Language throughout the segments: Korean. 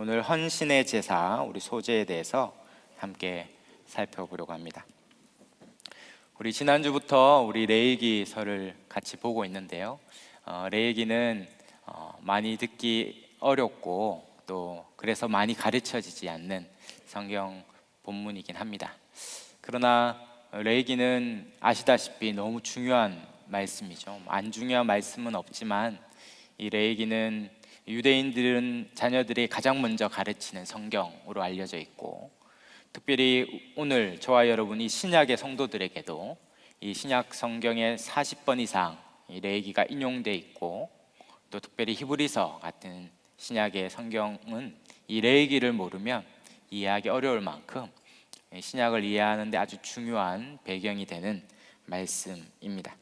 오늘 헌신의 제사, 우리 소제에 대해서 함께 살펴보려고 합니다. 우리 지난주부터 우리 레위기서를 같이 보고 있는데요. 레위기는 많이 듣기 어렵고 또 그래서 많이 가르쳐지지 않는 성경 본문이긴 합니다. 그러나 레위기는 아시다시피 너무 중요한 말씀이죠. 안 중요한 말씀은 없지만 이 레위기는 유대인들은 자녀들이 가장 먼저 가르치는 성경으로 알려져 있고, 특별히 오늘 저와 여러분이 신약의 성도들에게도 이 신약 성경에 40번 이상 이 레위기가 인용돼 있고, 또 특별히 히브리서 같은 신약의 성경은 이 레위기를 모르면 이해하기 어려울 만큼 신약을 이해하는 데 아주 중요한 배경이 되는 말씀입니다.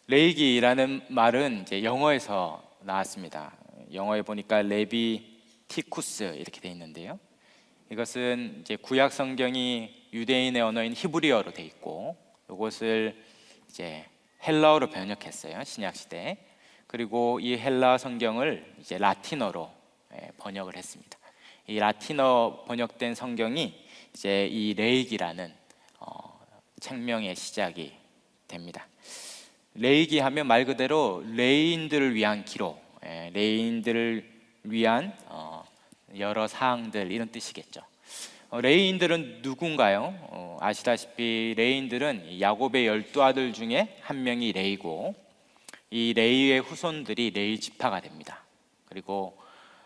레위기라는 말은 이제 영어에서 나왔습니다. 영어에 보니까 레비티쿠스 이렇게 돼 있는데요. 이것은 이제 구약 성경이 유대인의 언어인 히브리어로 돼 있고, 이것을 이제 헬라어로 번역했어요, 신약 시대에. 그리고 이 헬라 성경을 이제 라틴어로 번역을 했습니다. 이 라틴어 번역된 성경이 이제 이 레위기라는 책명의 시작이 됩니다. 레위기 하면 말 그대로 레위인들을 위한 기록, 레위인들을 위한 여러 사항들, 이런 뜻이겠죠. 레위인들은 누군가요? 아시다시피 레위인들은 야곱의 12아들 중에 한 명이 레위고, 이 레위의 후손들이 레위 지파가 됩니다. 그리고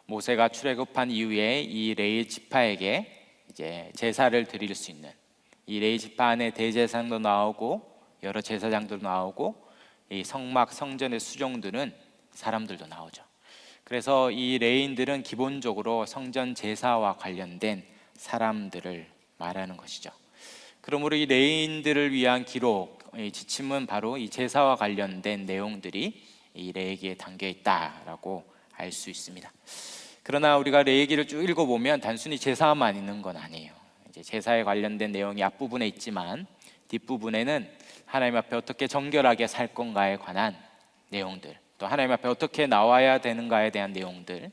모세가 출애굽한 이후에 이 레위 지파에게 이제 제사를 드릴 수 있는, 이 레위 지파 안에 대제사장도 나오고 여러 제사장도 나오고, 이 성막 성전의 수종들은 사람들도 나오죠. 그래서 이 레위인들은 기본적으로 성전 제사와 관련된 사람들을 말하는 것이죠. 그러므로 이 레위인들을 위한 기록, 이 지침은 바로 이 제사와 관련된 내용들이 이 레위기에 담겨 있다라고 알 수 있습니다. 그러나 우리가 레위기를 쭉 읽어보면 단순히 제사만 있는 건 아니에요. 이제 제사에 관련된 내용이 앞부분에 있지만 뒷부분에는 하나님 앞에 어떻게 정결하게 살 건가에 관한 내용들, 또 하나님 앞에 어떻게 나와야 되는가에 대한 내용들.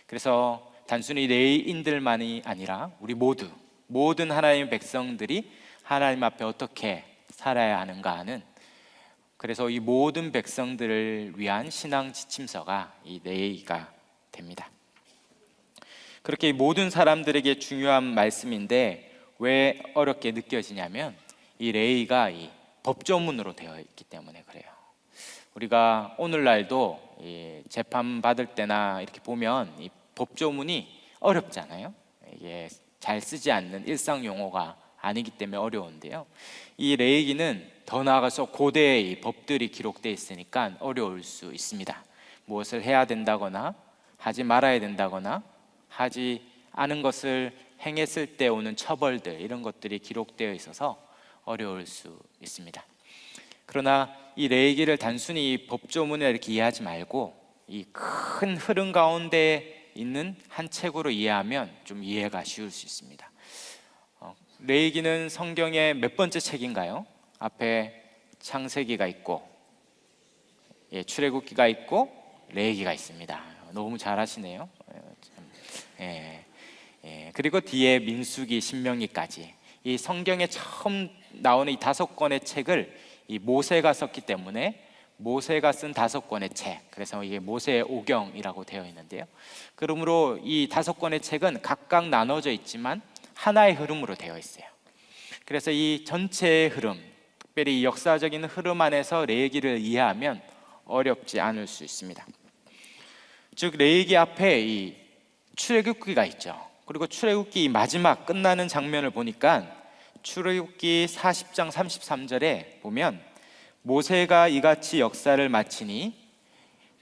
그래서 단순히 레위인들만이 아니라 우리 모든 하나님의 백성들이 하나님 앞에 어떻게 살아야 하는가 하는, 그래서 이 모든 백성들을 위한 신앙 지침서가 이 레위기가 됩니다. 그렇게 모든 사람들에게 중요한 말씀인데 왜 어렵게 느껴지냐면 이 레위기가 이 법조문으로 되어 있기 때문에 그래요. 우리가 오늘날도 재판 받을 때나 이렇게 보면 이 법조문이 어렵잖아요. 이게 잘 쓰지 않는 일상 용어가 아니기 때문에 어려운데요. 이 레위기는 더 나아가서 고대의 법들이 기록되어 있으니까 어려울 수 있습니다. 무엇을 해야 된다거나 하지 말아야 된다거나 하지 않은 것을 행했을 때 오는 처벌들, 이런 것들이 기록되어 있어서 어려울 수 있습니다. 그러나 이 레위기를 단순히 법조문을 이렇게 이해하지 말고 이 큰 흐름 가운데 있는 한 책으로 이해하면 좀 이해가 쉬울 수 있습니다. 레위기는 성경의 몇 번째 책인가요? 앞에 창세기가 있고, 출애굽기가 있고, 레위기가 있습니다. 너무 잘하시네요. 그리고 뒤에 민수기, 신명기까지 이 성경에 처음 나오는 이 5권의 책을 이 모세가 썼기 때문에 모세가 쓴 5권의 책, 그래서 이게 모세의 오경이라고 되어 있는데요. 그러므로 이 5권의 책은 각각 나눠져 있지만 하나의 흐름으로 되어 있어요. 그래서 이 전체의 흐름, 특별히 이 역사적인 흐름 안에서 레위기를 이해하면 어렵지 않을 수 있습니다. 즉 레위기 앞에 이 출애굽기가 있죠. 그리고 출애굽기 마지막 끝나는 장면을 보니까 출애굽기 40장 33절에 보면 모세가 이같이 역사를 마치니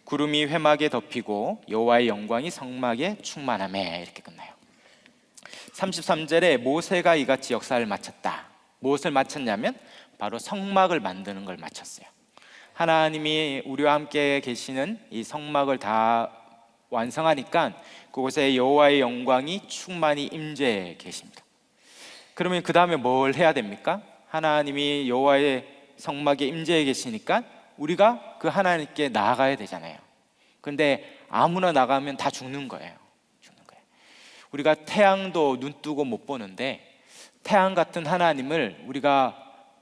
구름이 회막에 덮이고 여호와의 영광이 성막에 충만하매, 이렇게 끝나요. 33절에 모세가 이같이 역사를 마쳤다. 무엇을 마쳤냐면 바로 성막을 만드는 걸 마쳤어요. 하나님이 우리와 함께 계시는 이 성막을 다 완성하니까 그곳에 여호와의 영광이 충만히 임재해 계십니다. 그러면 그 다음에 뭘 해야 됩니까? 하나님이 여호와의 성막에 임재해 계시니까 우리가 그 하나님께 나아가야 되잖아요. 근데 아무나 나가면 다 죽는 거예요. 우리가 태양도 눈 뜨고 못 보는데 태양 같은 하나님을 우리가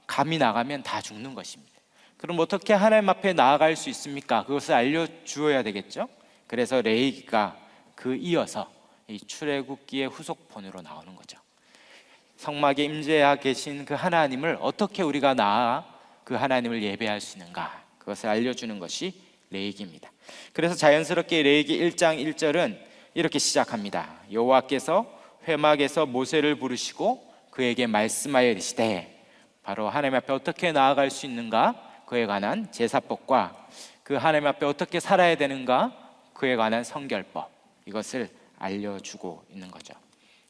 감히 나가면 다 죽는 것입니다. 그럼 어떻게 하나님 앞에 나아갈 수 있습니까? 그것을 알려주어야 되겠죠. 그래서 레위기가 그 이어서 이 출애굽기의 후속본으로 나오는 거죠. 성막에 임재하 계신 그 하나님을 어떻게 우리가 나아 그 하나님을 예배할 수 있는가, 그것을 알려주는 것이 레위기입니다. 그래서 자연스럽게 레위기 1장 1절은 이렇게 시작합니다. 여호와께서 회막에서 모세를 부르시고 그에게 말씀하여 이르시되, 바로 하나님 앞에 어떻게 나아갈 수 있는가 그에 관한 제사법과 그 하나님 앞에 어떻게 살아야 되는가 그에 관한 성결법, 이것을 알려주고 있는 거죠.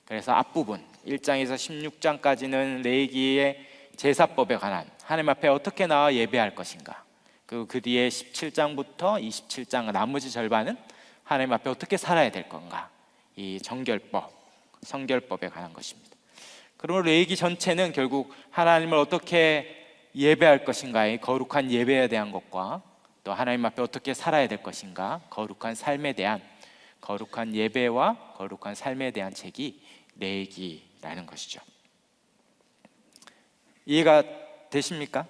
그래서 앞부분 1장에서 16장까지는 레위기의 제사법에 관한, 하나님 앞에 어떻게 나와 예배할 것인가, 그리고 그 뒤에 17장부터 27장 나머지 절반은 하나님 앞에 어떻게 살아야 될 건가, 이 정결법, 성결법에 관한 것입니다. 그러므로 레위기 전체는 결국 하나님을 어떻게 예배할 것인가의 거룩한 예배에 대한 것과 또 하나님 앞에 어떻게 살아야 될 것인가, 거룩한 삶에 대한, 거룩한 예배와 거룩한 삶에 대한 책이 레위기라는 것이죠. 이해가 되십니까?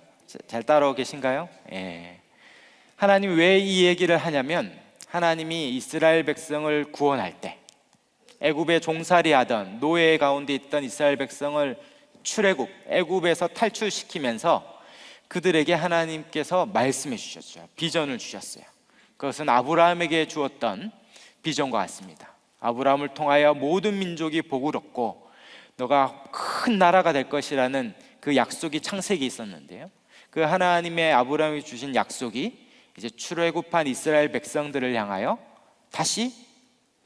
잘 따라오고 계신가요? 예. 하나님이 왜 이 얘기를 하냐면, 하나님이 이스라엘 백성을 구원할 때 애굽에 종살이하던 노예 가운데 있던 이스라엘 백성을 출애굽, 애굽에서 탈출시키면서 그들에게 하나님께서 말씀해 주셨죠. 비전을 주셨어요. 그것은 아브라함에게 주었던 비전과 같습니다. 아브라함을 통하여 모든 민족이 복을 얻고 너가 큰 나라가 될 것이라는 그 약속이 창세기에 있었는데요, 그 하나님의 아브라함이 주신 약속이 이제 출애굽한 이스라엘 백성들을 향하여 다시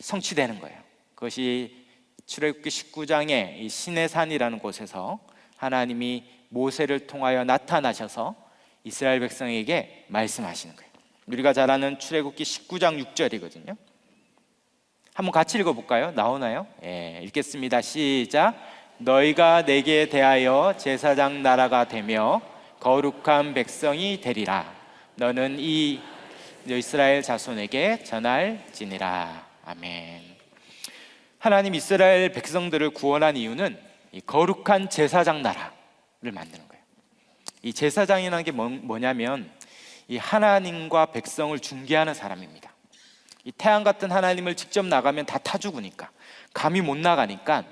성취되는 거예요. 그것이 출애굽기 19장의 이 시내산이라는 곳에서 하나님이 모세를 통하여 나타나셔서 이스라엘 백성에게 말씀하시는 거예요. 우리가 잘 아는 출애굽기 19장 6절이거든요. 한번 같이 읽어볼까요? 나오나요? 예, 읽겠습니다. 시작. 너희가 내게 대하여 제사장 나라가 되며 거룩한 백성이 되리라. 너는 이 이스라엘 자손에게 전할지니라. 아멘. 하나님 이스라엘 백성들을 구원한 이유는 이 거룩한 제사장 나라를 만드는 거예요. 이 제사장이라는 게 뭐냐면 이 하나님과 백성을 중개하는 사람입니다. 이 태양 같은 하나님을 직접 나가면 다 타 죽으니까, 감히 못 나가니까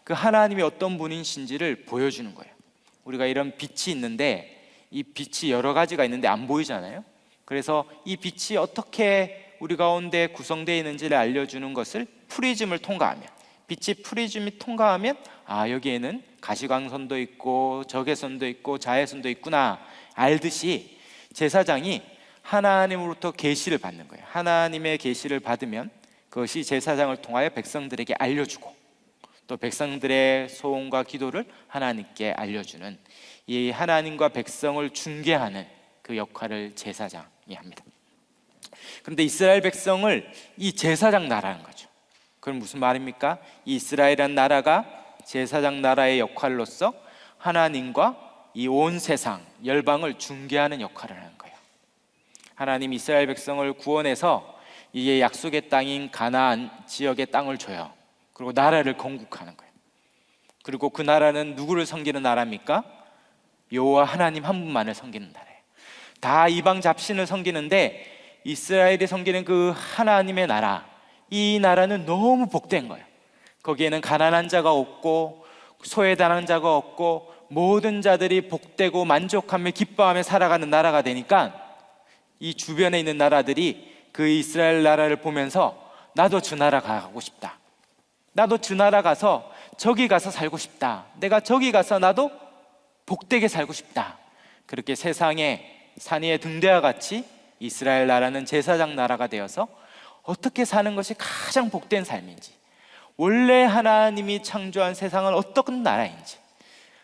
그 하나님이 어떤 분이신지를 보여주는 거예요. 우리가 이런 빛이 있는데 이 빛이 여러 가지가 있는데 안 보이잖아요. 그래서 이 빛이 어떻게 우리 가운데 구성되어 있는지를 알려주는 것을 프리즘을 통과하면, 빛이 프리즘이 통과하면 아, 여기에는 가시광선도 있고 적외선도 있고 자외선도 있구나 알듯이 제사장이 하나님으로부터 계시를 받는 거예요. 하나님의 계시를 받으면 그것이 제사장을 통하여 백성들에게 알려주고 또 백성들의 소원과 기도를 하나님께 알려주는, 이 하나님과 백성을 중개하는 그 역할을 제사장이 합니다. 그런데 이스라엘 백성을 이 제사장 나라는 거죠. 그럼 무슨 말입니까? 이 이스라엘이라는 나라가 제사장 나라의 역할로서 하나님과 이 온 세상 열방을 중개하는 역할을 하는 거예요. 하나님 이스라엘 백성을 구원해서 이게 약속의 땅인 가나안 지역의 땅을 줘요. 그리고 나라를 건국하는 거예요. 그리고 그 나라는 누구를 섬기는 나라입니까? 여호와 하나님 한 분만을 섬기는 나라예요. 다 이방 잡신을 섬기는데 이스라엘이 섬기는 그 하나님의 나라, 이 나라는 너무 복된 거예요. 거기에는 가난한 자가 없고 소외당한 자가 없고 모든 자들이 복되고 만족하며 기뻐하며 살아가는 나라가 되니까 이 주변에 있는 나라들이 그 이스라엘 나라를 보면서 나도 저 나라 가고 싶다, 나도 저 나라 가서 저기 가서 살고 싶다, 내가 저기 가서 나도 복되게 살고 싶다. 그렇게 세상에 산 위에 등대와 같이 이스라엘 나라는 제사장 나라가 되어서 어떻게 사는 것이 가장 복된 삶인지, 원래 하나님이 창조한 세상은 어떤 나라인지,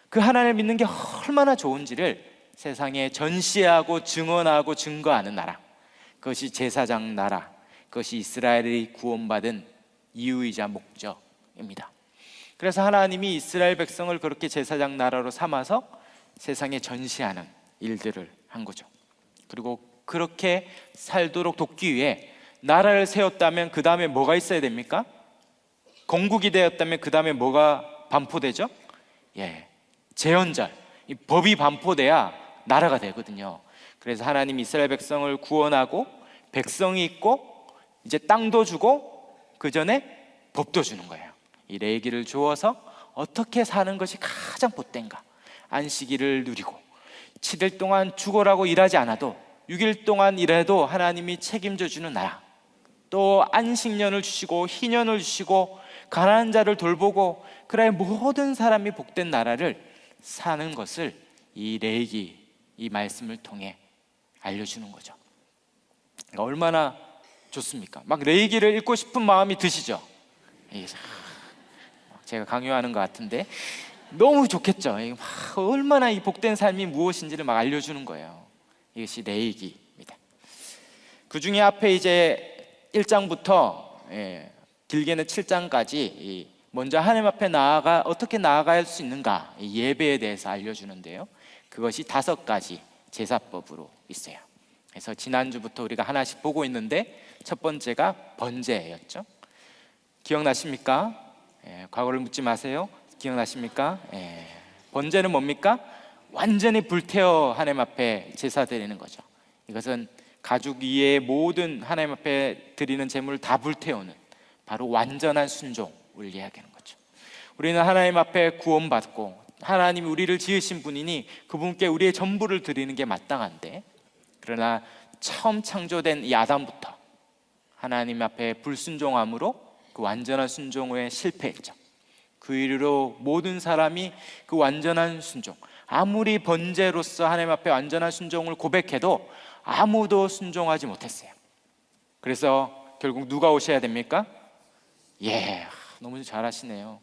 그 하나님을 믿는 게 얼마나 좋은지를 세상에 전시하고 증언하고 증거하는 나라, 그것이 제사장 나라, 그것이 이스라엘이 구원받은 이유이자 목적입니다. 그래서 하나님이 이스라엘 백성을 그렇게 제사장 나라로 삼아서 세상에 전시하는 일들을 한 거죠. 그리고 그렇게 살도록 돕기 위해 나라를 세웠다면 그 다음에 뭐가 있어야 됩니까? 건국이 되었다면 그 다음에 뭐가 반포되죠? 제헌절, 이 법이 반포돼야 나라가 되거든요. 그래서 하나님 이스라엘 백성을 구원하고 백성이 있고 이제 땅도 주고 그 전에 법도 주는 거예요. 이 레위기를 주어서 어떻게 사는 것이 가장 복된가, 안식일을 누리고 7일 동안 죽어라고 일하지 않아도 6일 동안 일해도 하나님이 책임져 주는 나라, 또 안식년을 주시고 희년을 주시고 가난한 자를 돌보고 그래 모든 사람이 복된 나라를 사는 것을 이 레위기, 이 말씀을 통해 알려주는 거죠. 그러니까 얼마나 좋습니까? 막 레위기를 읽고 싶은 마음이 드시죠? 제가 강요하는 것 같은데 너무 좋겠죠? 얼마나 이 복된 삶이 무엇인지를 막 알려주는 거예요. 이것이 레위기입니다. 그 중에 앞에 이제 1장부터 길게는 7장까지 먼저 하나님 앞에 어떻게 나아갈 수 있는가, 예배에 대해서 알려주는데요. 그것이 5가지 제사법으로 있어요. 그래서 지난주부터 우리가 하나씩 보고 있는데 첫 번째가 번제였죠. 기억나십니까? 과거를 묻지 마세요. 기억나십니까? 번제는 뭡니까? 완전히 불태워 하나님 앞에 제사 드리는 거죠. 이것은 가죽 위에 모든 하나님 앞에 드리는 제물을 다 불태우는 바로 완전한 순종을 이야기하는 거죠. 우리는 하나님 앞에 구원받고 하나님이 우리를 지으신 분이니 그분께 우리의 전부를 드리는 게 마땅한데, 그러나 처음 창조된 이 아담부터 하나님 앞에 불순종함으로 그 완전한 순종에 실패했죠. 그 이후로 모든 사람이 그 완전한 순종, 아무리 번제로서 하나님 앞에 완전한 순종을 고백해도 아무도 순종하지 못했어요. 그래서 결국 누가 오셔야 됩니까? 너무 잘하시네요.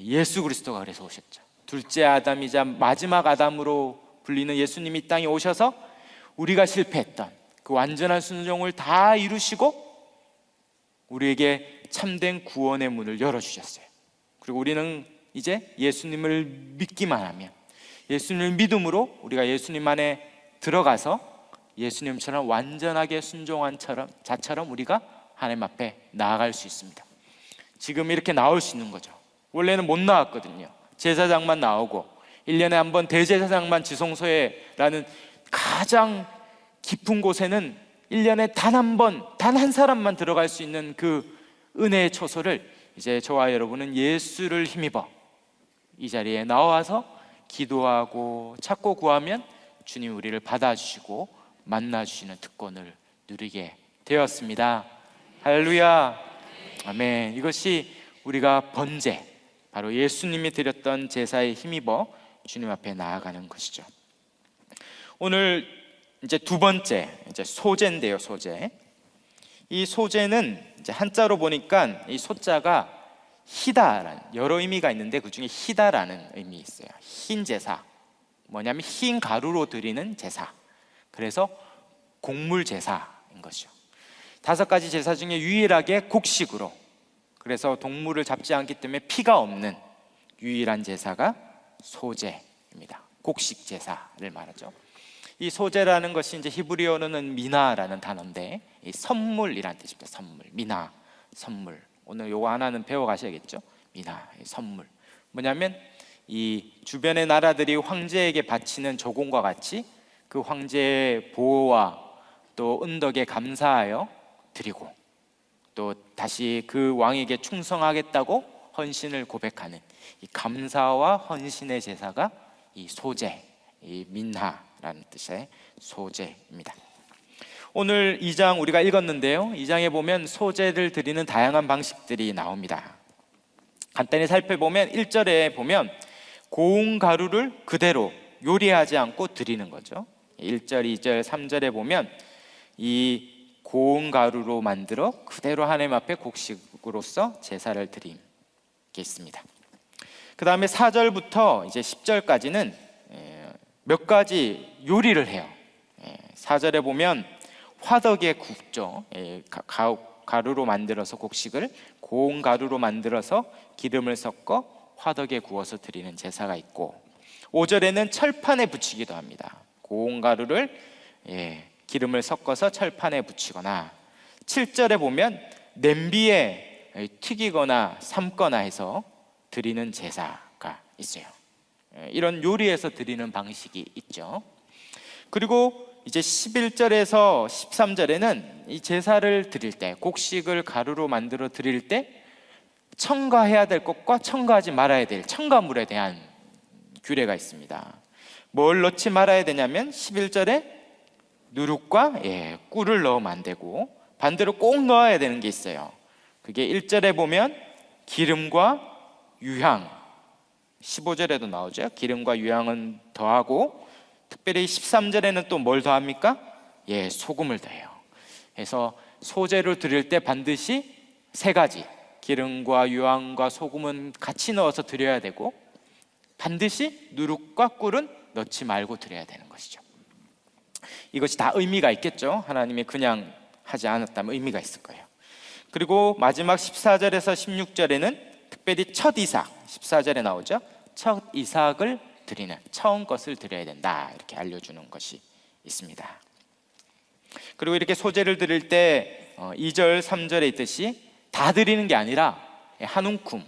예수 그리스도가 그래서 오셨죠. 둘째 아담이자 마지막 아담으로 불리는 예수님이 땅에 오셔서 우리가 실패했던 그 완전한 순종을 다 이루시고 우리에게 참된 구원의 문을 열어주셨어요. 그리고 우리는 이제 예수님을 믿기만 하면, 예수님을 믿음으로 우리가 예수님 안에 들어가서 예수님처럼 완전하게 순종한 자처럼 우리가 하나님 앞에 나아갈 수 있습니다. 지금 이렇게 나올 수 있는 거죠. 원래는 못 나왔거든요. 제사장만 나오고 1년에 한 번 대제사장만 지성소에라는 가장 깊은 곳에는 1년에 단 한 번, 단 한 사람만 들어갈 수 있는 그 은혜의 초소를 이제 저와 여러분은 예수를 힘입어 이 자리에 나와서 기도하고 찾고 구하면 주님 우리를 받아주시고 만나주시는 특권을 누리게 되었습니다. 할렐루야, 아멘. 이것이 우리가 번제, 바로 예수님이 드렸던 제사에 힘입어 주님 앞에 나아가는 것이죠. 오늘 이제 두 번째, 이제 소제인데요, 소제. 이 소제는 이제 한자로 보니까 이 소자가 희다라는 여러 의미가 있는데 그 중에 희다라는 의미 있어요. 흰 제사, 뭐냐면 흰 가루로 드리는 제사. 그래서 곡물 제사인 것이죠. 5가지 제사 중에 유일하게 곡식으로, 그래서 동물을 잡지 않기 때문에 피가 없는 유일한 제사가 소제입니다. 곡식 제사를 말하죠. 이 소제라는 것이 이제 히브리어로는 미나라는 단어인데 이 선물이라는 뜻입니다. 선물, 미나, 선물. 오늘 요거 하나는 배워 가셔야겠죠. 미나, 선물. 뭐냐면 이 주변의 나라들이 황제에게 바치는 조공과 같이 그 황제의 보호와 또 은덕에 감사하여 드리고 또 다시 그 왕에게 충성하겠다고 헌신을 고백하는 이 감사와 헌신의 제사가 이 소제, 이 민하라는 뜻의 소제입니다. 오늘 2장 우리가 읽었는데요, 2장에 보면 소제를 드리는 다양한 방식들이 나옵니다. 간단히 살펴보면 1절에 보면 고운 가루를 그대로 요리하지 않고 드리는 거죠. 1절, 2절, 3절에 보면 이 고운 가루로 만들어 그대로 하나님 앞에 곡식으로서 제사를 드린 게 있습니다. 그 다음에 4절부터 이제 10절까지는 몇 가지 요리를 해요. 4절에 보면 화덕에 굽죠. 가루로 만들어서 곡식을 고운 가루로 만들어서 기름을 섞어 화덕에 구워서 드리는 제사가 있고, 5절에는 철판에 붙이기도 합니다. 고운 가루를 기름을 섞어서 철판에 붙이거나, 7절에 보면 냄비에 튀기거나 삶거나 해서 드리는 제사가 있어요. 이런 요리해서 드리는 방식이 있죠. 그리고 이제 11절에서 13절에는 이 제사를 드릴 때, 곡식을 가루로 만들어 드릴 때 첨가해야 될 것과 첨가하지 말아야 될 첨가물에 대한 규례가 있습니다. 뭘 넣지 말아야 되냐면 11절에 누룩과 꿀을 넣으면 안 되고, 반대로 꼭 넣어야 되는 게 있어요. 그게 1절에 보면 기름과 유향, 15절에도 나오죠. 기름과 유향은 더하고, 특별히 13절에는 또 뭘 더합니까? 소금을 더해요. 그래서 소제를 드릴 때 반드시 세 가지, 기름과 유향과 소금은 같이 넣어서 드려야 되고, 반드시 누룩과 꿀은 넣지 말고 드려야 되는 것이죠. 이것이 다 의미가 있겠죠. 하나님이 그냥 하지 않았다면 의미가 있을 거예요. 그리고 마지막 14절에서 16절에는 특별히 첫 이삭, 14절에 나오죠. 첫 이삭을 드리는, 처음 것을 드려야 된다, 이렇게 알려주는 것이 있습니다. 그리고 이렇게 소제를 드릴 때 2절, 3절에 있듯이 다 드리는 게 아니라 한 움큼,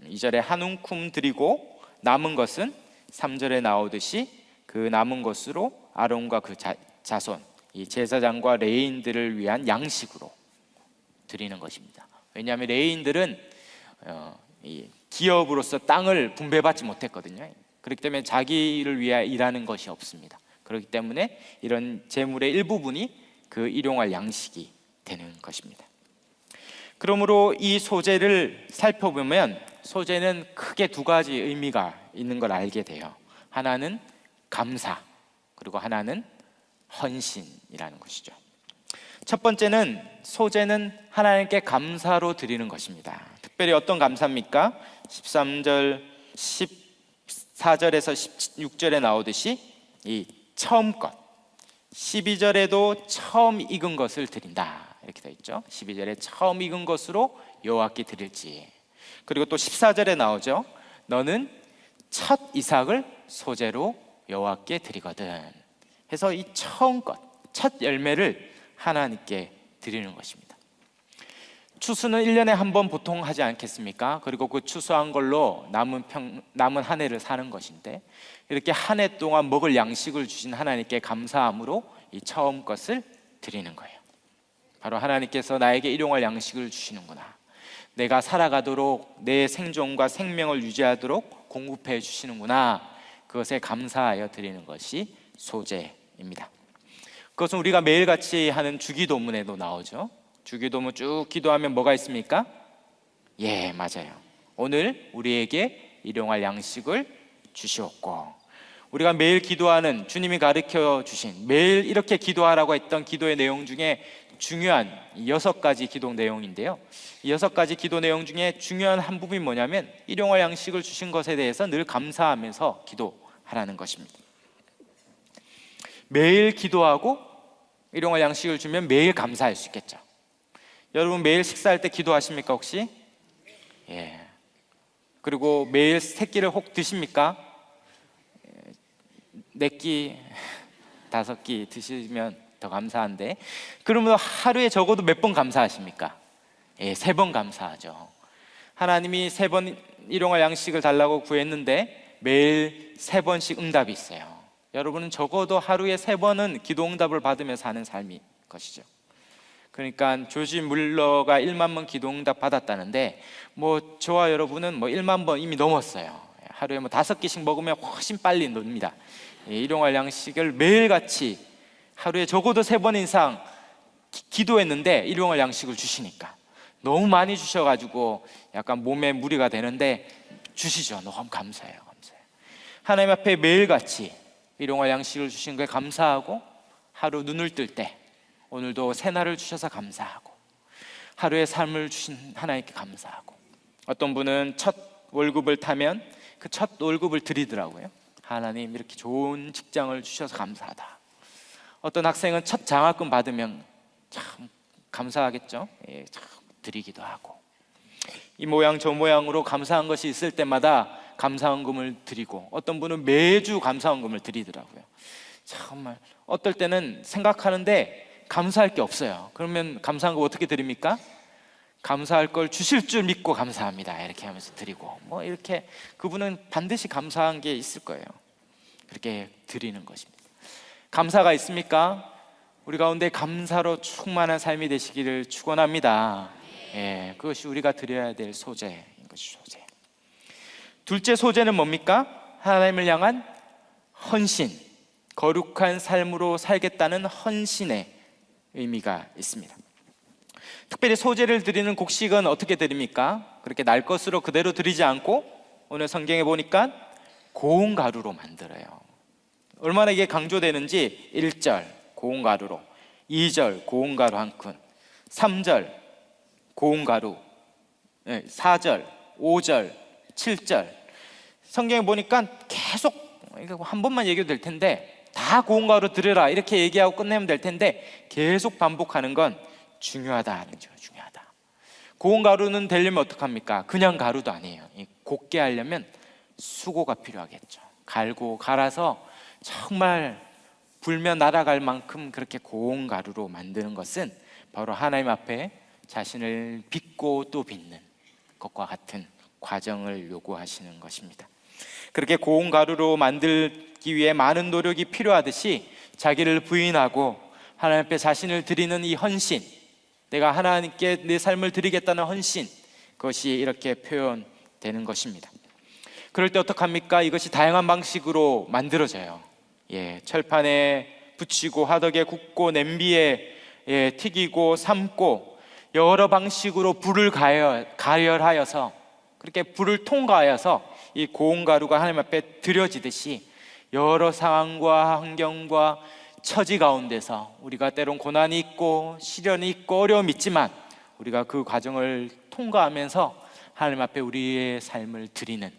2절에 한 움큼 드리고 남은 것은 3절에 나오듯이 그 남은 것으로 아론과 그 자손, 이 제사장과 레위인들을 위한 양식으로 드리는 것입니다. 왜냐하면 레위인들은 이 기업으로서 땅을 분배받지 못했거든요. 그렇기 때문에 자기를 위해 일하는 것이 없습니다. 그렇기 때문에 이런 재물의 일부분이 그 일용할 양식이 되는 것입니다. 그러므로 이 소제를 살펴보면 소제는 크게 두 가지 의미가 있는 걸 알게 돼요. 하나는 감사, 그리고 하나는 헌신이라는 것이죠. 첫 번째는 소제는 하나님께 감사로 드리는 것입니다. 특별히 어떤 감사입니까? 13절, 14절에서 16절에 나오듯이 이 처음 것, 12절에도 처음 익은 것을 드린다, 이렇게 되어 있죠. 12절에 처음 익은 것으로 여호와께 드릴지. 그리고 또 14절에 나오죠. 너는 첫 이삭을 소제로 여호와께 드리거든. 해서 이 처음 것, 첫 열매를 하나님께 드리는 것입니다. 추수는 1년에 한 번 보통 하지 않겠습니까? 그리고 그 추수한 걸로 남은 한 해를 사는 것인데, 이렇게 한 해 동안 먹을 양식을 주신 하나님께 감사함으로 이 처음 것을 드리는 거예요. 바로 하나님께서 나에게 일용할 양식을 주시는구나, 내가 살아가도록 내 생존과 생명을 유지하도록 공급해 주시는구나, 그것에 감사하여 드리는 것이 소제입니다. 그것은 우리가 매일같이 하는 주기도문에도 나오죠. 주기도문 쭉 기도하면 뭐가 있습니까? 맞아요. 오늘 우리에게 일용할 양식을 주시옵고, 우리가 매일 기도하는, 주님이 가르쳐 주신, 매일 이렇게 기도하라고 했던 기도의 내용 중에 중요한 6가지 기도 내용인데요, 이 6가지 기도 내용 중에 중요한 한 부분이 뭐냐면 일용할 양식을 주신 것에 대해서 늘 감사하면서 기도하라는 것입니다. 매일 기도하고 일용할 양식을 주면 매일 감사할 수 있겠죠. 여러분 매일 식사할 때 기도하십니까 혹시? 그리고 매일 세 끼를 혹 드십니까? 4끼, 5끼 드시면 더 감사한데, 그러면 하루에 적어도 몇 번 감사하십니까? 3번 감사하죠. 하나님이 3번 일용할 양식을 달라고 구했는데 매일 3번씩 응답이 있어요. 여러분은 적어도 하루에 3번은 기도 응답을 받으면서 사는 삶이 것이죠. 그러니까 조지 물러가 1만 번 기도 응답 받았다는데, 저와 여러분은 1만 번 이미 넘었어요. 하루에 5끼씩 먹으면 훨씬 빨리 놉니다. 일용할 양식을 매일같이 하루에 적어도 3번 이상 기도했는데 일용할 양식을 주시니까 너무 많이 주셔가지고 약간 몸에 무리가 되는데 주시죠. 너무 감사해요. 하나님 앞에 매일같이 일용할 양식을 주신 거에 감사하고, 하루 눈을 뜰 때 오늘도 새날을 주셔서 감사하고, 하루의 삶을 주신 하나님께 감사하고, 어떤 분은 첫 월급을 타면 그 첫 월급을 드리더라고요. 하나님 이렇게 좋은 직장을 주셔서 감사하다. 어떤 학생은 첫 장학금 받으면 참 감사하겠죠. 참 드리기도 하고, 이 모양 저 모양으로 감사한 것이 있을 때마다 감사헌금을 드리고, 어떤 분은 매주 감사헌금을 드리더라고요. 정말 어떨 때는 생각하는데 감사할 게 없어요. 그러면 감사헌금 어떻게 드립니까? 감사할 걸 주실 줄 믿고 감사합니다 이렇게 하면서 드리고, 뭐 이렇게 그분은 반드시 감사한 게 있을 거예요. 그렇게 드리는 것입니다. 감사가 있습니까? 우리 가운데 감사로 충만한 삶이 되시기를 축원합니다. 예, 그것이 우리가 드려야 될 소재인 것이 소재. 둘째 소재는 뭡니까? 하나님을 향한 헌신, 거룩한 삶으로 살겠다는 헌신의 의미가 있습니다. 특별히 소재를 드리는 곡식은 어떻게 드립니까? 그렇게 날 것으로 그대로 드리지 않고 오늘 성경에 보니까 고운 가루로 만들어요. 얼마나 이게 강조되는지 1절 고운 가루로, 2절 고운 가루 한 큰, 3절 고운 가루, 4절, 5절, 7절. 성경에 보니까 계속, 한 번만 얘기해도 될 텐데 다 고운 가루 드려라 이렇게 얘기하고 끝내면 될 텐데 계속 반복하는 건 중요하다는 거죠. 중요하다. 고운 가루는 되려면 어떡합니까? 그냥 가루도 아니에요. 곱게 하려면 수고가 필요하겠죠. 갈고 갈아서 정말 불면 날아갈 만큼 그렇게 고운 가루로 만드는 것은 바로 하나님 앞에 자신을 빚고 또 빚는 것과 같은 과정을 요구하시는 것입니다. 그렇게 고운 가루로 만들기 위해 많은 노력이 필요하듯이 자기를 부인하고 하나님 앞에 자신을 드리는 이 헌신, 내가 하나님께 내 삶을 드리겠다는 헌신, 그것이 이렇게 표현되는 것입니다. 그럴 때 어떡합니까? 이것이 다양한 방식으로 만들어져요. 철판에 붙이고 화덕에 굽고 냄비에 튀기고 삶고 여러 방식으로 불을 가열하여서 그렇게 불을 통과하여서 이 고운 가루가 하나님 앞에 드려지듯이 여러 상황과 환경과 처지 가운데서 우리가 때론 고난이 있고 시련이 있고 어려움이 있지만 우리가 그 과정을 통과하면서 하나님 앞에 우리의 삶을 드리는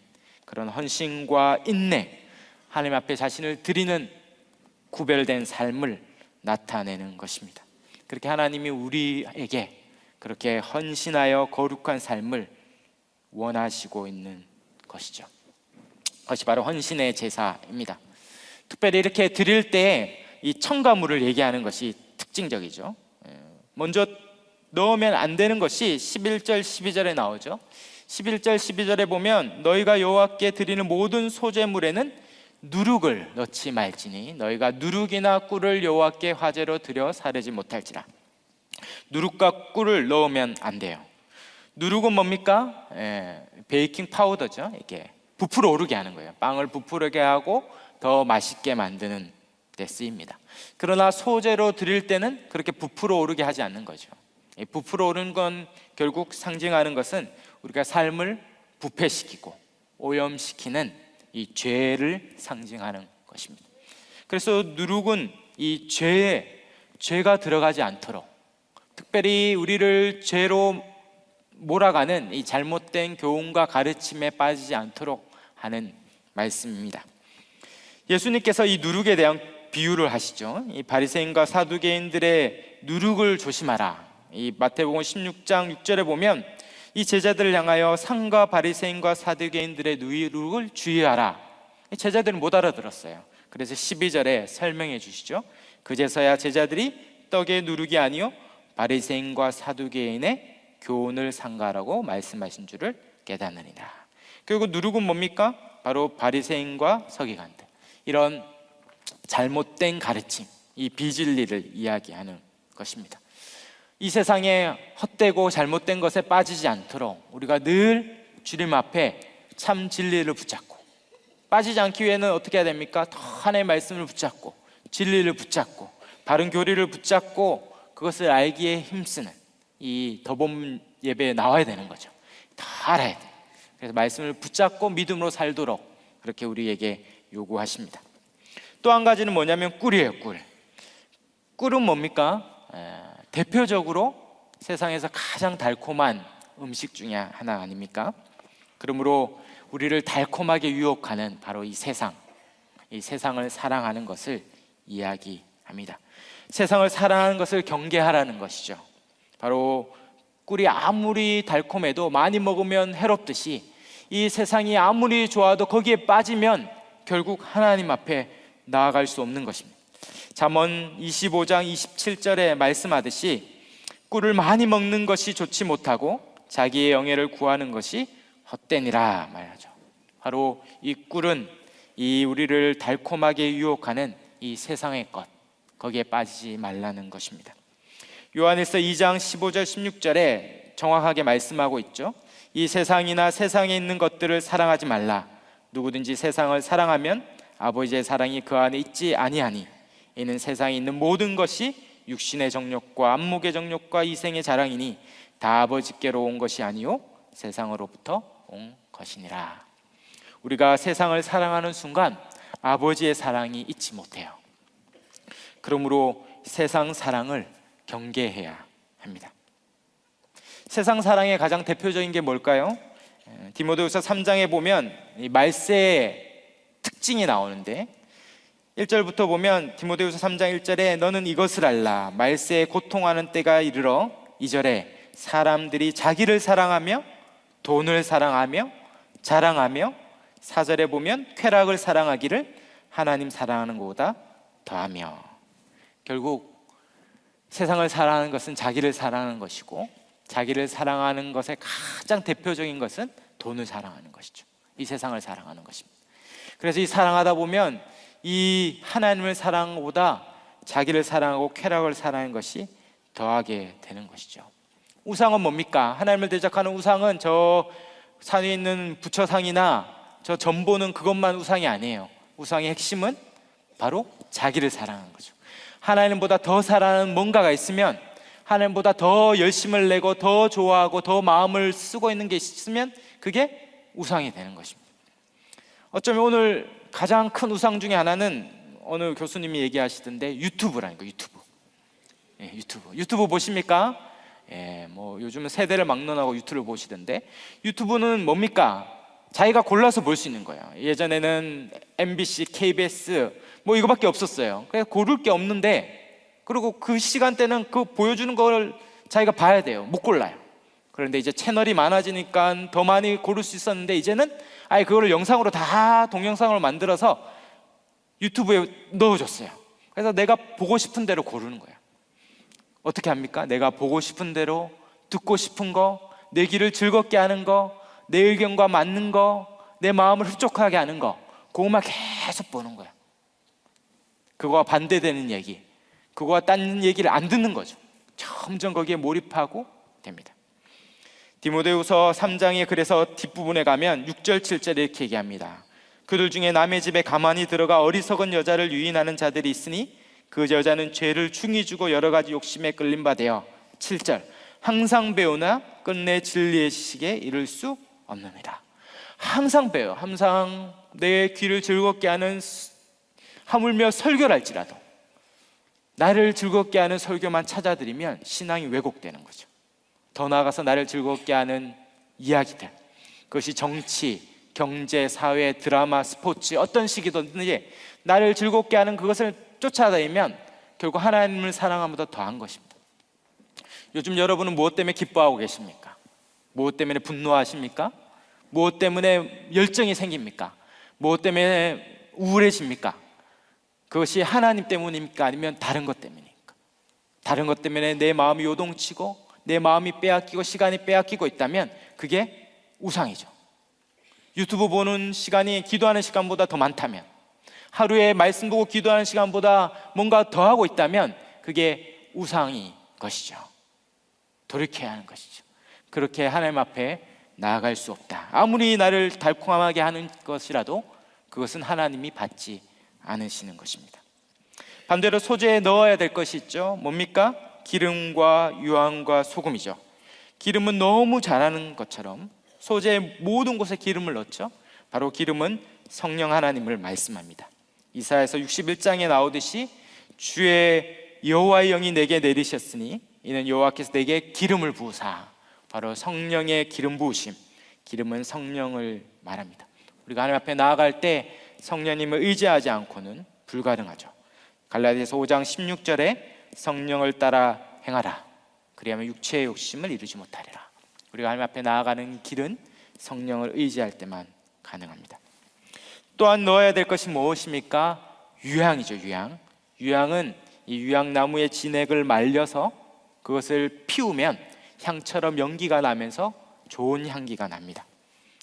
그런 헌신과 인내, 하나님 앞에 자신을 드리는 구별된 삶을 나타내는 것입니다. 그렇게 하나님이 우리에게 그렇게 헌신하여 거룩한 삶을 원하시고 있는 것이죠. 그것이 바로 헌신의 제사입니다. 특별히 이렇게 드릴 때 이 첨가물을 얘기하는 것이 특징적이죠. 먼저 넣으면 안 되는 것이 11절 12절에 나오죠. 11절 12절에 보면 너희가 여호와께 드리는 모든 소제물에는 누룩을 넣지 말지니 너희가 누룩이나 꿀을 여호와께 화제로 드려 사르지 못할지라. 누룩과 꿀을 넣으면 안 돼요. 누룩은 뭡니까? 베이킹 파우더죠. 이게 부풀어 오르게 하는 거예요. 빵을 부풀게 하고 더 맛있게 만드는 데 쓰입니다. 그러나 소재로 드릴 때는 그렇게 부풀어 오르게 하지 않는 거죠. 부풀어 오르는 건 결국 상징하는 것은 우리가 삶을 부패시키고 오염시키는 이 죄를 상징하는 것입니다. 그래서 누룩은 이 죄가 들어가지 않도록, 특별히 우리를 죄로 몰아가는 이 잘못된 교훈과 가르침에 빠지지 않도록 하는 말씀입니다. 예수님께서 이 누룩에 대한 비유를 하시죠. 이 바리새인과 사두개인들의 누룩을 조심하라. 이 마태복음 16장 6절에 보면 이 제자들을 향하여 상과 바리새인과 사두개인들의 누룩을 주의하라. 제자들은 못 알아들었어요. 그래서 12절에 설명해 주시죠. 그제서야 제자들이 떡의 누룩이 아니요 바리새인과 사두개인의 교훈을 상가라고 말씀하신 줄을 깨닫느니라. 그리고 누룩은 뭡니까? 바로 바리새인과 서기관들, 이런 잘못된 가르침, 이 비진리를 이야기하는 것입니다. 이 세상에 헛되고 잘못된 것에 빠지지 않도록 우리가 늘 주님 앞에 참 진리를 붙잡고, 빠지지 않기 위해는 어떻게 해야 됩니까? 더 하나님의 말씀을 붙잡고 진리를 붙잡고 바른 교리를 붙잡고 그것을 알기에 힘쓰는 이 더봄 예배에 나와야 되는 거죠. 다 알아야 돼요. 그래서 말씀을 붙잡고 믿음으로 살도록 그렇게 우리에게 요구하십니다. 또 한 가지는 뭐냐면 꿀이에요. 꿀은 뭡니까? 대표적으로 세상에서 가장 달콤한 음식 중에 하나 아닙니까? 그러므로 우리를 달콤하게 유혹하는 바로 이 세상을 사랑하는 것을 이야기합니다. 세상을 사랑하는 것을 경계하라는 것이죠. 바로 꿀이 아무리 달콤해도 많이 먹으면 해롭듯이 이 세상이 아무리 좋아도 거기에 빠지면 결국 하나님 앞에 나아갈 수 없는 것입니다. 잠언 25장 27절에 말씀하듯이 꿀을 많이 먹는 것이 좋지 못하고 자기의 영예를 구하는 것이 헛되니라 말하죠. 바로 이 꿀은 이 우리를 달콤하게 유혹하는 이 세상의 것, 거기에 빠지지 말라는 것입니다. 요한일서 2장 15절 16절에 정확하게 말씀하고 있죠. 이 세상이나 세상에 있는 것들을 사랑하지 말라. 누구든지 세상을 사랑하면 아버지의 사랑이 그 안에 있지 아니하니 이는 세상에 있는 모든 것이 육신의 정욕과 안목의 정욕과 이생의 자랑이니 다 아버지께로 온 것이 아니요 세상으로부터 온 것이니라. 우리가 세상을 사랑하는 순간 아버지의 사랑이 잊지 못해요. 그러므로 세상 사랑을 경계해야 합니다. 세상 사랑의 가장 대표적인 게 뭘까요? 디모데후서 3장에 보면 이 말세의 특징이 나오는데 1절부터 보면 디모데후서 3장 1절에 너는 이것을 알라 말세에 고통하는 때가 이르러 2절에 사람들이 자기를 사랑하며 돈을 사랑하며 자랑하며 4절에 보면 쾌락을 사랑하기를 하나님 사랑하는 것보다 더하며. 결국 세상을 사랑하는 것은 자기를 사랑하는 것이고 자기를 사랑하는 것의 가장 대표적인 것은 돈을 사랑하는 것이죠. 이 세상을 사랑하는 것입니다. 그래서 이 사랑하다 보면 이 하나님을 사랑하는 것보다 자기를 사랑하고 쾌락을 사랑하는 것이 더하게 되는 것이죠. 우상은 뭡니까? 하나님을 대적하는 우상은 저 산에 있는 부처상이나 저 전보는 그것만 우상이 아니에요. 우상의 핵심은 바로 자기를 사랑하는 거죠. 하나님보다 더 사랑하는 뭔가가 있으면, 하나님보다 더 열심을 내고 더 좋아하고 더 마음을 쓰고 있는 게 있으면 그게 우상이 되는 것입니다. 어쩌면 오늘 가장 큰 우상 중에 하나는 어느 교수님이 얘기하시던데 유튜브라는 거예요. 유튜브 보십니까? 뭐 요즘은 세대를 막론하고 유튜브를 보시던데, 유튜브는 뭡니까? 자기가 골라서 볼 수 있는 거예요. 예전에는 MBC, KBS 뭐 이거밖에 없었어요. 그래서 고를 게 없는데, 그리고 그 시간대는 그 보여주는 걸 자기가 봐야 돼요. 못 골라요. 그런데 이제 채널이 많아지니까 더 많이 고를 수 있었는데, 이제는 아예 그거를 영상으로 다 동영상으로 만들어서 유튜브에 넣어줬어요. 그래서 내가 보고 싶은 대로 고르는 거예요. 어떻게 합니까? 내가 보고 싶은 대로, 듣고 싶은 거, 내 귀를 즐겁게 하는 거, 내 의견과 맞는 거, 내 마음을 흡족하게 하는 거, 그것만 계속 보는 거야. 그거와 반대되는 얘기, 그거와 딴 얘기를 안 듣는 거죠. 점점 거기에 몰입하고 됩니다. 디모데후서 3장에 그래서 뒷부분에 가면 6절 7절에 이렇게 얘기합니다. 그들 중에 남의 집에 가만히 들어가 어리석은 여자를 유인하는 자들이 있으니 그 여자는 죄를 충이 주고 여러 가지 욕심에 끌린 바 되어 7절 항상 배우나 끝내 진리의 지식에 이를 수 없느니라. 항상 배워, 항상 내 귀를 즐겁게 하는, 하물며 설교랄지라도 나를 즐겁게 하는 설교만 찾아들이면 신앙이 왜곡되는 거죠. 더 나아가서 나를 즐겁게 하는 이야기들, 그것이 정치, 경제, 사회, 드라마, 스포츠 어떤 식이든지 나를 즐겁게 하는 그것을 쫓아다니면 결국 하나님을 사랑함보다 더한 것입니다. 요즘 여러분은 무엇 때문에 기뻐하고 계십니까? 무엇 때문에 분노하십니까? 무엇 때문에 열정이 생깁니까? 무엇 때문에 우울해집니까? 그것이 하나님 때문입니까? 아니면 다른 것 때문입니까? 다른 것 때문에 내 마음이 요동치고 내 마음이 빼앗기고 시간이 빼앗기고 있다면 그게 우상이죠. 유튜브 보는 시간이 기도하는 시간보다 더 많다면, 하루에 말씀 보고 기도하는 시간보다 뭔가 더 하고 있다면 그게 우상인 것이죠. 돌이켜야 하는 것이죠. 그렇게 하나님 앞에 나아갈 수 없다. 아무리 나를 달콤하게 하는 것이라도 그것은 하나님이 받지 않으시는 것입니다. 반대로 소재에 넣어야 될 것이 있죠. 뭡니까? 기름과 유황과 소금이죠. 기름은 너무 잘하는 것처럼 소재의 모든 곳에 기름을 넣죠. 바로 기름은 성령 하나님을 말씀합니다. 이사야서 61장에 나오듯이 주의 여호와의 영이 내게 내리셨으니 이는 여호와께서 내게 기름을 부으사. 바로 성령의 기름 부으심, 기름은 성령을 말합니다. 우리가 하나님 앞에 나아갈 때 성령님을 의지하지 않고는 불가능하죠. 갈라디아서 5장 16절에 성령을 따라 행하라. 그리하면 육체의 욕심을 이루지 못하리라. 우리가 하나님 앞에 나아가는 길은 성령을 의지할 때만 가능합니다. 또한 넣어야 될 것이 무엇입니까? 유향이죠. 유향은 이 유향나무의 진액을 말려서 그것을 피우면 향처럼 연기가 나면서 좋은 향기가 납니다.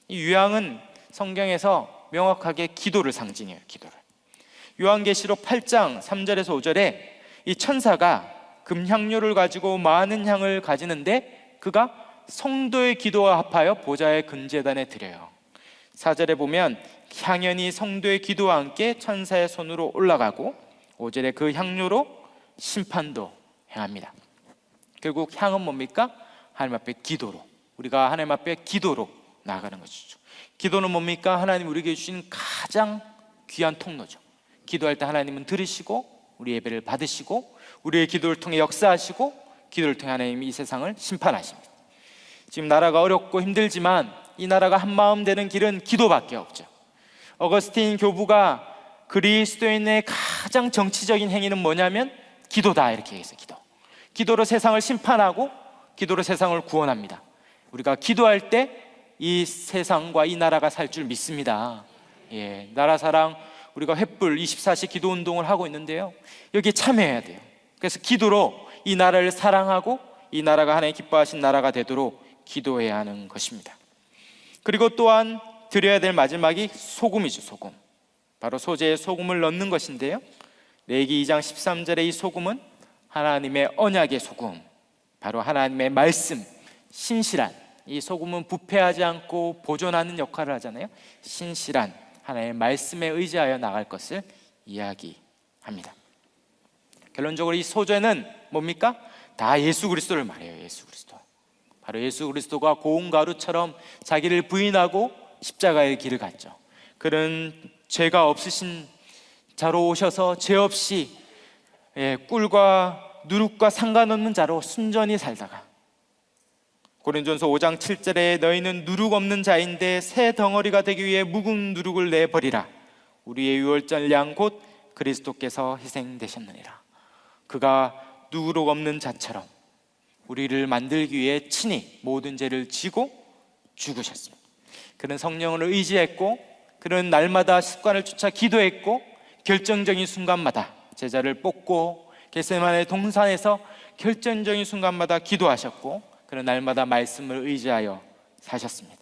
이 유향은 성경에서 명확하게 기도를 상징해요. 기도를. 요한계시록 8장 3절에서 5절에 이 천사가 금향료를 가지고 많은 향을 가지는데 그가 성도의 기도와 합하여 보좌의 금제단에 드려요. 4절에 보면 향연이 성도의 기도와 함께 천사의 손으로 올라가고 5절에 그 향료로 심판도 행합니다. 결국 향은 뭡니까? 하나님 앞에 기도로, 우리가 하나님 앞에 기도로 나아가는 것이죠. 기도는 뭡니까? 하나님 우리에게 주신 가장 귀한 통로죠. 기도할 때 하나님은 들으시고 우리 예배를 받으시고 우리의 기도를 통해 역사하시고 기도를 통해 하나님이 이 세상을 심판하십니다. 지금 나라가 어렵고 힘들지만 이 나라가 한마음 되는 길은 기도밖에 없죠. 어거스틴 교부가 그리스도인의 가장 정치적인 행위는 뭐냐면 기도다 이렇게 얘기했어요. 기도로 세상을 심판하고 기도로 세상을 구원합니다. 우리가 기도할 때 이 세상과 이 나라가 살 줄 믿습니다. 나라 사랑 우리가 횃불 24시 기도 운동을 하고 있는데요, 여기에 참여해야 돼요. 그래서 기도로 이 나라를 사랑하고 이 나라가 하나님 기뻐하신 나라가 되도록 기도해야 하는 것입니다. 그리고 또한 드려야 될 마지막이 소금이죠. 소금. 바로 소재에 소금을 넣는 것인데요, 레위기 2장 13절의 이 소금은 하나님의 언약의 소금, 바로 하나님의 말씀, 신실한, 이 소금은 부패하지 않고 보존하는 역할을 하잖아요. 신실한 하나님의 말씀에 의지하여 나갈 것을 이야기합니다. 결론적으로 이 소재는 뭡니까? 다 예수 그리스도를 말해요. 예수 그리스도. 바로 예수 그리스도가 고운 가루처럼 자기를 부인하고 십자가의 길을 갔죠. 그는 죄가 없으신 자로 오셔서 죄 없이 꿀과 누룩과 상관없는 자로 순전히 살다가 고린도전서 5장 7절에 너희는 누룩 없는 자인데 새 덩어리가 되기 위해 묵은 누룩을 내버리라. 우리의 유월절 양 곧 그리스도께서 희생되셨느니라. 그가 누룩 없는 자처럼 우리를 만들기 위해 친히 모든 죄를 지고 죽으셨습니다. 그는 성령을 의지했고 그는 날마다 습관을 쫓아 기도했고 결정적인 순간마다 제자를 뽑고 겟세마네 동산에서 결정적인 순간마다 기도하셨고 그는 날마다 말씀을 의지하여 사셨습니다.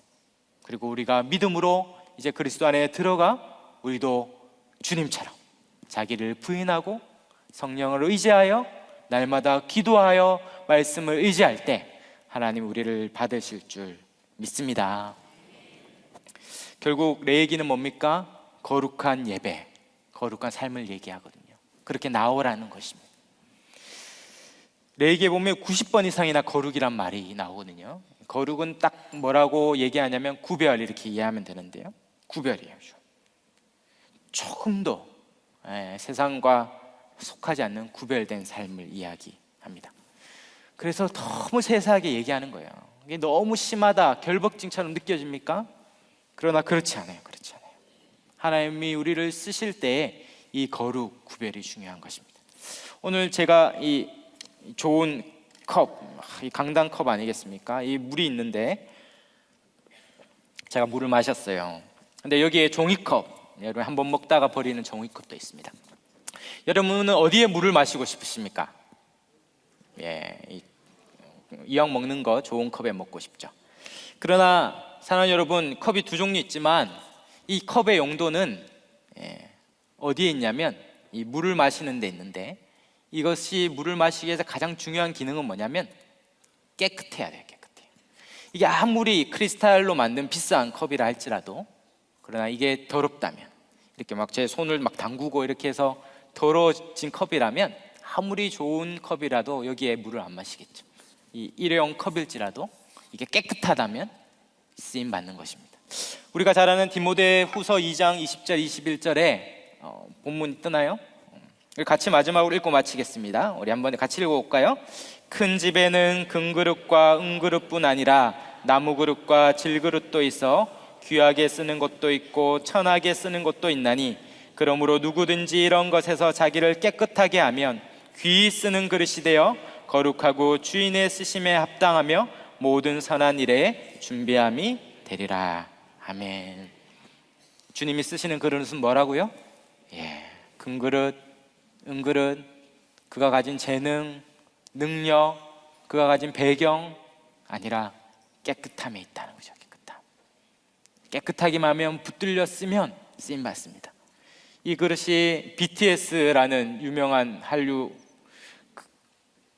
그리고 우리가 믿음으로 이제 그리스도 안에 들어가 우리도 주님처럼 자기를 부인하고 성령을 의지하여 날마다 기도하여 말씀을 의지할 때 하나님 우리를 받으실 줄 믿습니다. 결국 레위기는 뭡니까? 거룩한 예배, 거룩한 삶을 얘기하거든요. 그렇게 나오라는 것입니다. 레위기에 보면 90번 이상이나 거룩이란 말이 나오거든요. 거룩은 딱 뭐라고 얘기하냐면 구별, 이렇게 이해하면 되는데요, 구별이에요. 조금도 세상과 속하지 않는 구별된 삶을 이야기합니다. 그래서 너무 세세하게 얘기하는 거예요. 이게 너무 심하다, 결벽증처럼 느껴집니까? 그러나 그렇지 않아요. 그렇지 않아요. 하나님이 우리를 쓰실 때 이 거룩, 구별이 중요한 것입니다. 오늘 제가 이 좋은 컵, 이 강당 컵 아니겠습니까? 이 물이 있는데 제가 물을 마셨어요. 근데 여기에 종이컵, 여러분 한번 먹다가 버리는 종이컵도 있습니다. 여러분은 어디에 물을 마시고 싶으십니까? 이왕 먹는 거 좋은 컵에 먹고 싶죠. 그러나 사랑하는 여러분, 컵이 두 종류 있지만 이 컵의 용도는 어디에 있냐면 이 물을 마시는 데 있는데, 이것이 물을 마시기 위해서 가장 중요한 기능은 뭐냐면 깨끗해야 돼요. 깨끗해요. 이게 아무리 크리스탈로 만든 비싼 컵이라 할지라도, 그러나 이게 더럽다면, 이렇게 막 제 손을 막 담그고 이렇게 해서 더러워진 컵이라면 아무리 좋은 컵이라도 여기에 물을 안 마시겠죠. 이 일회용 컵일지라도 이게 깨끗하다면 쓰임 받는 것입니다. 우리가 잘 아는 디모데 후서 2장 20절 21절에 본문이 뜨나요? 같이 마지막으로 읽고 마치겠습니다. 우리 한번 같이 읽어볼까요? 큰 집에는 금그릇과 은그릇뿐 아니라 나무그릇과 질그릇도 있어 귀하게 쓰는 것도 있고 천하게 쓰는 것도 있나니, 그러므로 누구든지 이런 것에서 자기를 깨끗하게 하면 귀히 쓰는 그릇이 되어 거룩하고 주인의 쓰심에 합당하며 모든 선한 일에 준비함이 되리라. 아멘. 주님이 쓰시는 그릇은 뭐라고요? 금그릇, 은그릇, 그가 가진 재능, 능력, 그가 가진 배경 아니라 깨끗함에 있다는 거죠. 깨끗하기만 하면 붙들렸으면 쓰임 받습니다. 이 그릇이 BTS라는 유명한 한류,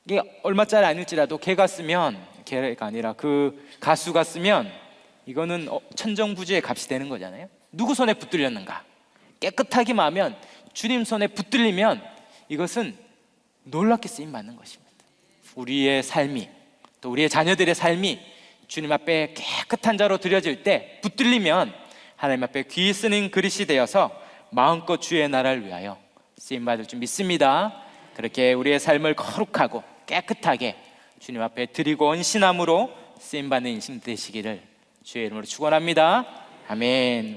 이게 얼마짜리 아닐지라도 걔가 아니라 그 가수가 쓰면 이거는 천정부지의 값이 되는 거잖아요. 누구 손에 붙들렸는가? 깨끗하기만 하면, 주님 손에 붙들리면 이것은 놀랍게 쓰임 받는 것입니다. 우리의 삶이, 또 우리의 자녀들의 삶이 주님 앞에 깨끗한 자로 드려질 때 붙들리면 하나님 앞에 귀 쓰는 그릇이 되어서 마음껏 주의 나라를 위하여 쓰임받을 줄 믿습니다. 그렇게 우리의 삶을 거룩하고 깨끗하게 주님 앞에 드리고 헌신함으로 쓰임받는 인생 되시기를 주의 이름으로 축원합니다. 아멘.